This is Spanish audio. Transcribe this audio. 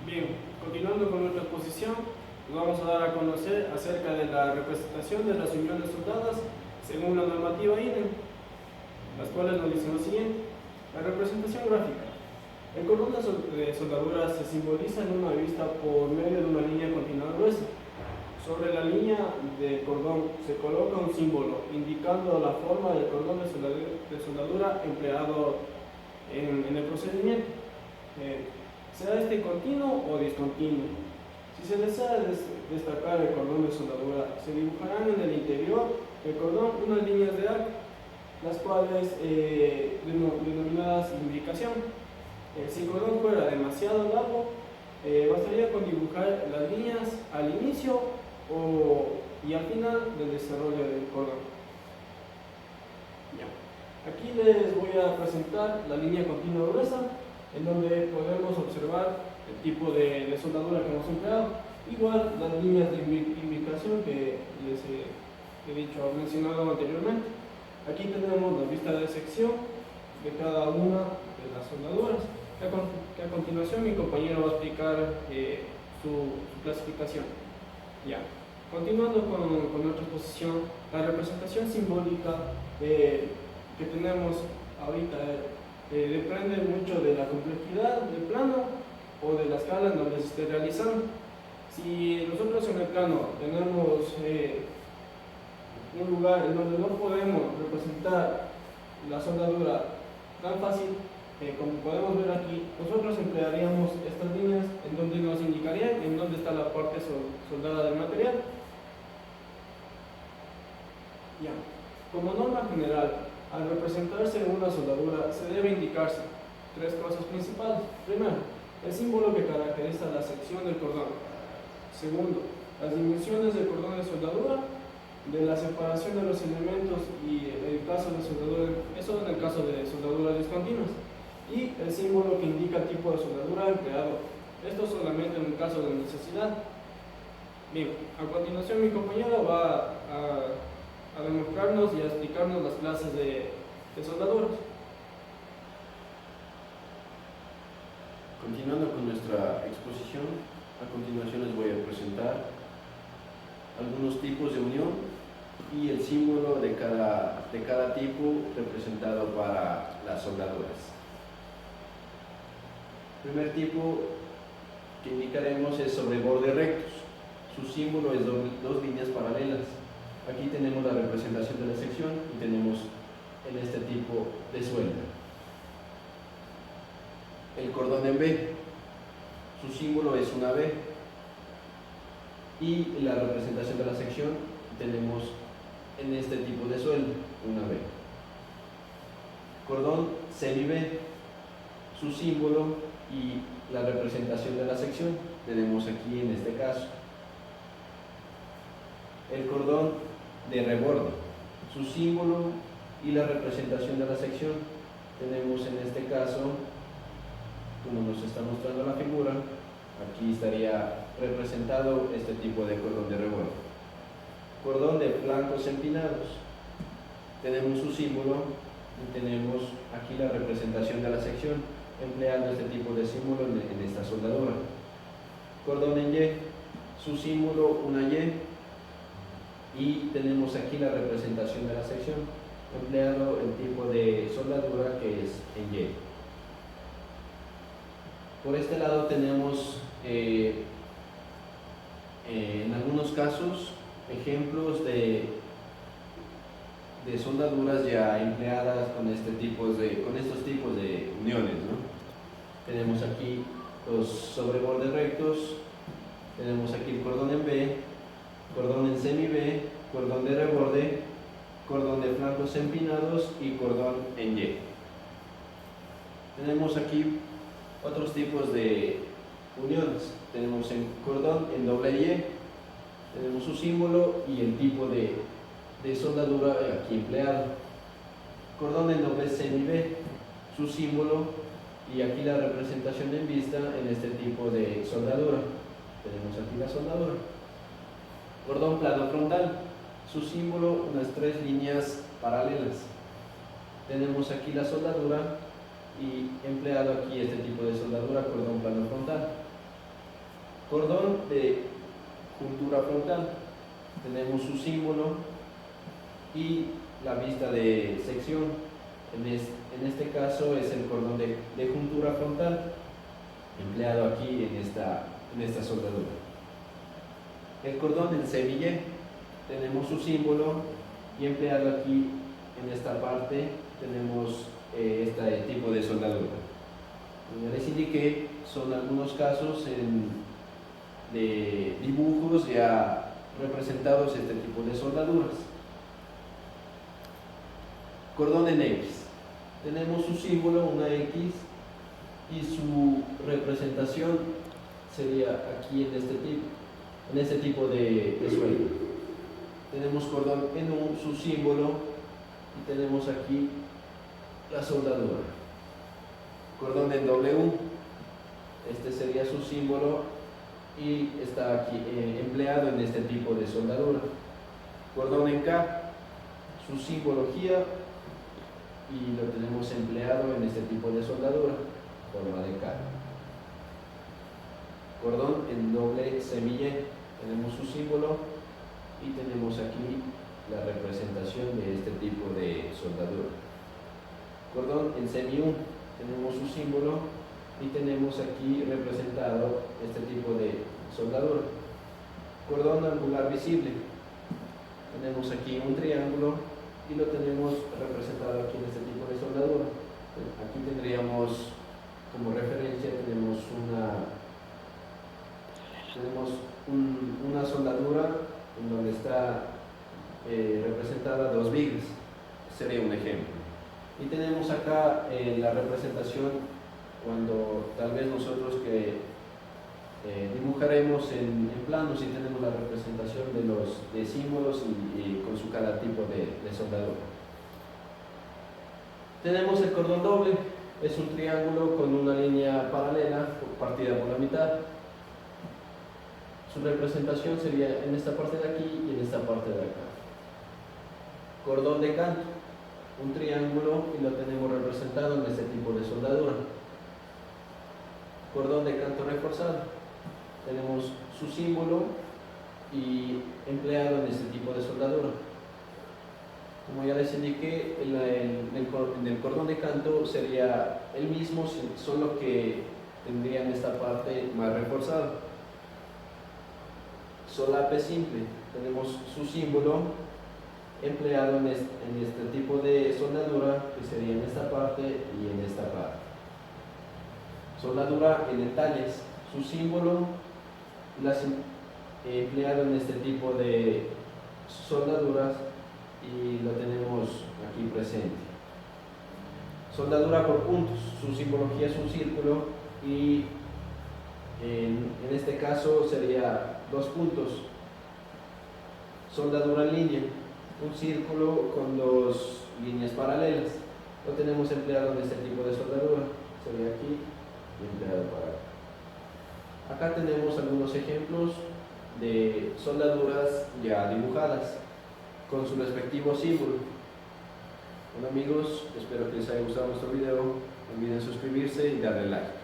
Bien, continuando con nuestra exposición, nos vamos a dar a conocer acerca de la representación de las uniones soldadas según la normativa INE, las cuales nos dicen lo siguiente. La representación gráfica. El cordón de soldadura se simboliza en una vista por medio de una línea continuada gruesa. Sobre la línea de cordón se coloca un símbolo indicando la forma del cordón de soldadura empleado en el procedimiento. Sea este continuo o discontinuo. Si se desea destacar el cordón de soldadura, se dibujarán en el interior del cordón unas líneas de arco, las cuales denominadas imbricación. Si el cordón fuera demasiado largo, bastaría con dibujar las líneas al inicio y al final del desarrollo del cordón. Ya. Aquí les voy a presentar la línea continua gruesa, en donde podemos observar el tipo de soldadura que hemos empleado. Igual las líneas de imbricación que les he mencionado anteriormente. Aquí tenemos la vista de sección de cada una de las soldaduras, que a continuación mi compañero va a explicar su clasificación. Ya. Continuando con nuestra exposición, la representación simbólica que tenemos ahorita depende mucho de la complejidad del plano o de la escala en donde se esté realizando. Si nosotros en el plano tenemos un lugar en donde no podemos representar la soldadura tan fácil como podemos ver aquí, nosotros emplearíamos estas líneas en donde nos indicarían en dónde está la parte soldada del material. Ya. Como norma general, al representarse una soldadura se debe indicarse tres cosas principales. Primero, el símbolo que caracteriza la sección del cordón. Segundo, las dimensiones del cordón de soldadura, de la separación de los elementos y el caso de soldadura, eso en el caso de soldaduras discontinuas. Y el símbolo que indica el tipo de soldadura empleado. Esto solamente en el caso de necesidad. Bien, a continuación mi compañero va a demostrarnos y a explicarnos las clases de soldaduras. Continuando con nuestra exposición, a continuación les voy a presentar algunos tipos de unión y el símbolo de cada tipo representado para las soldaduras. El primer tipo que indicaremos es sobre bordes rectos. Su símbolo es dos líneas paralelas. Aquí tenemos la representación de la sección y tenemos en este tipo de suelda. El cordón en B, su símbolo es una B, y la representación de la sección tenemos en este tipo de suelda, una B. Cordón semi B, su símbolo y la representación de la sección tenemos aquí en este caso. El cordón de reborde, su símbolo y la representación de la sección tenemos en este caso, como nos está mostrando la figura, aquí estaría representado este tipo de cordón de reborde. Cordón de flancos empinados, tenemos su símbolo y tenemos aquí la representación de la sección empleando este tipo de símbolo en esta soldadura. Cordón en Y, su símbolo una Y, y tenemos aquí la representación de la sección empleando el tipo de soldadura que es en Y. Por este lado tenemos en algunos casos ejemplos de soldaduras ya empleadas con estos tipos de uniones, ¿no? Tenemos aquí los sobrebordes rectos, tenemos aquí el cordón en B, cordón en semi B, cordón de reborde, cordón de flancos empinados y cordón en Y. Tenemos aquí otros tipos de uniones. Tenemos el cordón en doble Y, tenemos su símbolo y el tipo de soldadura aquí empleado. Cordón en doble semi B, su símbolo y aquí la representación en vista en este tipo de soldadura. Tenemos aquí la soldadura. Cordón plano frontal, su símbolo unas tres líneas paralelas. Tenemos aquí la soldadura y empleado aquí este tipo de soldadura, cordón plano frontal. Cordón de juntura frontal. Tenemos su símbolo y la vista de sección. En este caso es el cordón de juntura frontal, empleado aquí en esta soldadura. El cordón del semillé, tenemos su símbolo y empleado aquí en esta parte tenemos este tipo de soldadura. Como les indiqué, son algunos casos de dibujos ya representados este tipo de soldaduras. Cordón en X, tenemos su símbolo, una X, y su representación sería aquí en este tipo de suelo. Tenemos cordón en U, su símbolo, y tenemos aquí la soldadura. Cordón en W, este sería su símbolo y está aquí empleado en este tipo de soldadura. Cordón en K, su simbología, y lo tenemos empleado en este tipo de soldadura, forma de K. Cordón en doble semillé, tenemos su símbolo y tenemos aquí la representación de este tipo de soldadura. Cordón en semi-U, tenemos su símbolo y tenemos aquí representado este tipo de soldadura. Cordón angular visible, tenemos aquí un triángulo y lo tenemos representado aquí en este tipo de soldadura. Aquí tendríamos como referencia, tenemos una soldadura en donde está representada dos vigas, sería un ejemplo. Y tenemos acá la representación cuando tal vez nosotros que dibujaremos en planos y tenemos la representación de símbolos y con cada tipo de soldadura. Tenemos el cordón doble, es un triángulo con una línea paralela partida por la mitad. Su representación sería en esta parte de aquí y en esta parte de acá. Cordón de canto, un triángulo y lo tenemos representado en este tipo de soldadura. Cordón de canto reforzado, tenemos su símbolo y empleado en este tipo de soldadura. Como ya les indiqué, en el cordón de canto sería el mismo, solo que tendrían esta parte más reforzada. Solape simple, tenemos su símbolo empleado en este tipo de soldadura, que sería en esta parte y en esta parte. Soldadura en detalles, su símbolo empleado en este tipo de soldaduras y lo tenemos aquí presente. Soldadura por puntos, su simbología es un círculo y en este caso sería 2 puntos. Soldadura en línea, un círculo con 2 líneas paralelas. Lo tenemos empleado en este tipo de soldadura, sería aquí y empleado para acá. Acá tenemos algunos ejemplos de soldaduras ya dibujadas con su respectivo símbolo. Bueno amigos, espero que les haya gustado nuestro video. No olviden suscribirse y darle like.